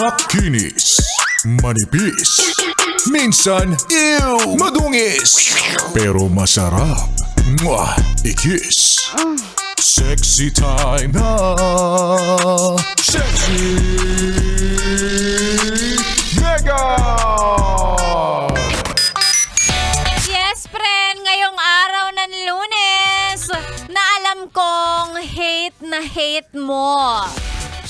Makinis, manipis, minsan, madungis, pero masarap. Mwah! Ikis. Sexy time na. Sexy Mega! Yes, friend, ngayong araw ng Lunes, na alam kong hate mo.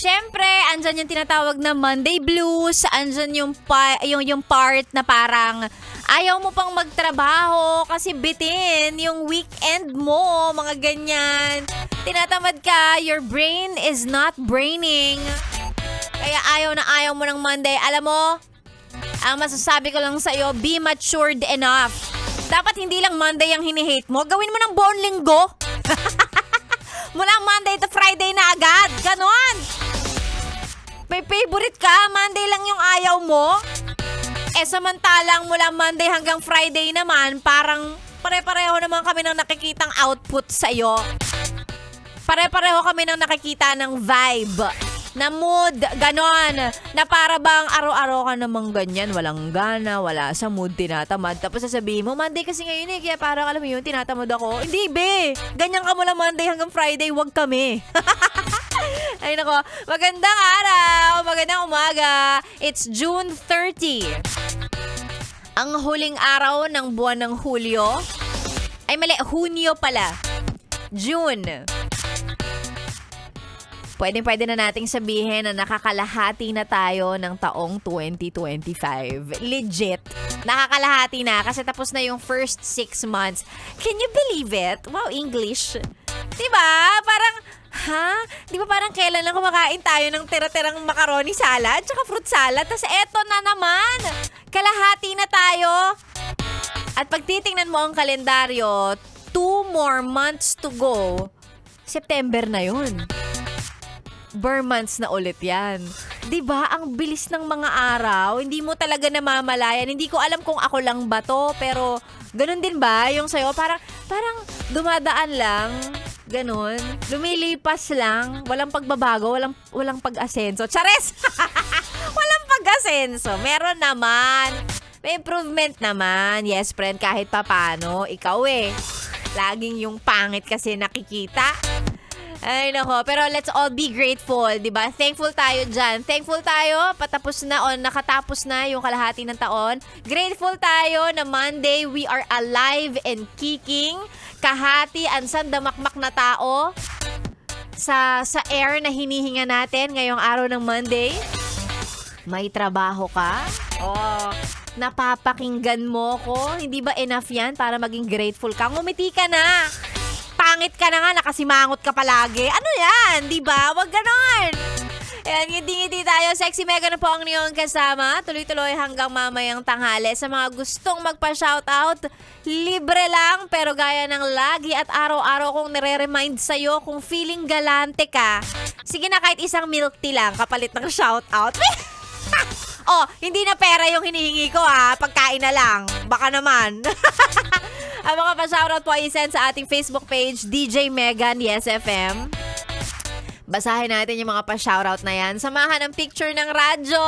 Siyempre, andyan yung tinatawag na Monday Blues, andyan yung part na parang ayaw mo pang magtrabaho kasi bitin yung weekend mo, mga ganyan. Tinatamad ka, your brain is not braining. Kaya ayaw mo ng Monday. Alam mo, ang masasabi ko lang sa'yo, be matured enough. Dapat hindi lang Monday ang hinihate mo, gawin mo ng buong linggo. Mula Monday to Friday na agad, ganon. May favorite ka, Monday lang yung ayaw mo. Samantalang mula Monday hanggang Friday naman, parang pare-pareho naman kami ng nakikitang output sa'yo. Pare-pareho kami ng nakikita ng vibe, na mood, ganon. Na para bang araw-araw ka namang ganyan, walang gana, wala sa mood, tinatamad. Tapos sasabihin mo, Monday kasi ngayon kaya parang alam mo yun, tinatamad ako. Hindi be, ganyan ka mula Monday hanggang Friday, wag kami. Ay nako, magandang araw, magandang umaga. It's June 30. Ang huling araw ng buwan ng Hulyo. Ay mali, Hunyo pala. June. Pwede na nating sabihin na nakakalahati na tayo ng taong 2025. Legit. Nakakalahati na kasi tapos na yung first 6 months. Can you believe it? Wow, English. Diba? Parang, Di ba parang kailan lang kumakain tayo ng tira-tirang macaroni salad tsaka fruit salad? Tapos eto na naman. Kalahati na tayo. At pag titingnan mo ang kalendaryo, 2 more months to go. September na yun. Burn months na ulit yan. Diba? Ang bilis ng mga araw. Hindi mo talaga namamalayan. Hindi ko alam kung ako lang ba to, pero ganun din ba yung sa'yo? Parang dumadaan lang. Ganon. Lumilipas lang. Walang pagbabago. Walang pag-asenso. Chares! Walang pag-asenso. Meron naman. May improvement naman. Yes, friend. Kahit papano. Ikaw laging yung pangit kasi nakikita. Ay, nako. Pero let's all be grateful, diba? Thankful tayo dyan. Thankful tayo, patapos na o nakatapos na yung kalahati ng taon. Grateful tayo na Monday, we are alive and kicking. Kahati ang sandamakmak na tao sa air na hinihinga natin ngayong araw ng Monday. May trabaho ka? Napapakinggan mo ko? Hindi ba enough yan para maging grateful ka? Ngumiti ka na! Pangit ka na nga, nakasimangot ka palagi. Ano yan? Diba? Wag ganon. Ayan, ngiti-ngiti tayo. Sexy Mega na po ang niyong kasama. Tuloy-tuloy hanggang mamayang tanghali. Sa mga gustong magpa-shoutout, libre lang. Pero gaya ng lagi at araw-araw kong nire-remind sa'yo kung feeling galante ka, sige na kahit isang milk tea lang kapalit ng shoutout. Hindi na pera yung hinihingi ko pagkain na lang. Baka naman. Ang mga pa-shoutout po ay send sa ating Facebook page, DJ Megan, Yes FM. Basahin natin yung mga pa-shoutout na yan. Samahan ang picture ng radyo.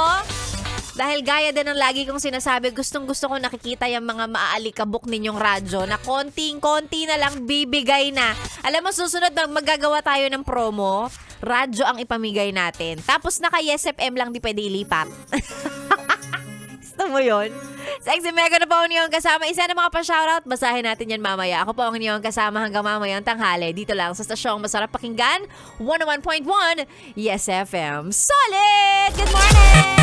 Dahil gaya din ng lagi kong sinasabi, gustong-gusto ko nakikita yung mga maaalikabok ninyong radyo na konting-konti na lang bibigay na. Alam mo, susunod na magagawa tayo ng promo, radyo ang ipamigay natin. Tapos naka-Yes FM lang, di pwede ilipat. Gusto mo yun? Sexy Mega na po ang inyong kasama. Isa na mga pa-shoutout. Basahin natin yan mamaya. Ako po ang inyong kasama hanggang mamayang tanghali. Dito lang sa stasyong masarap pakinggan. 101.1 Yes FM. Solid! Good morning!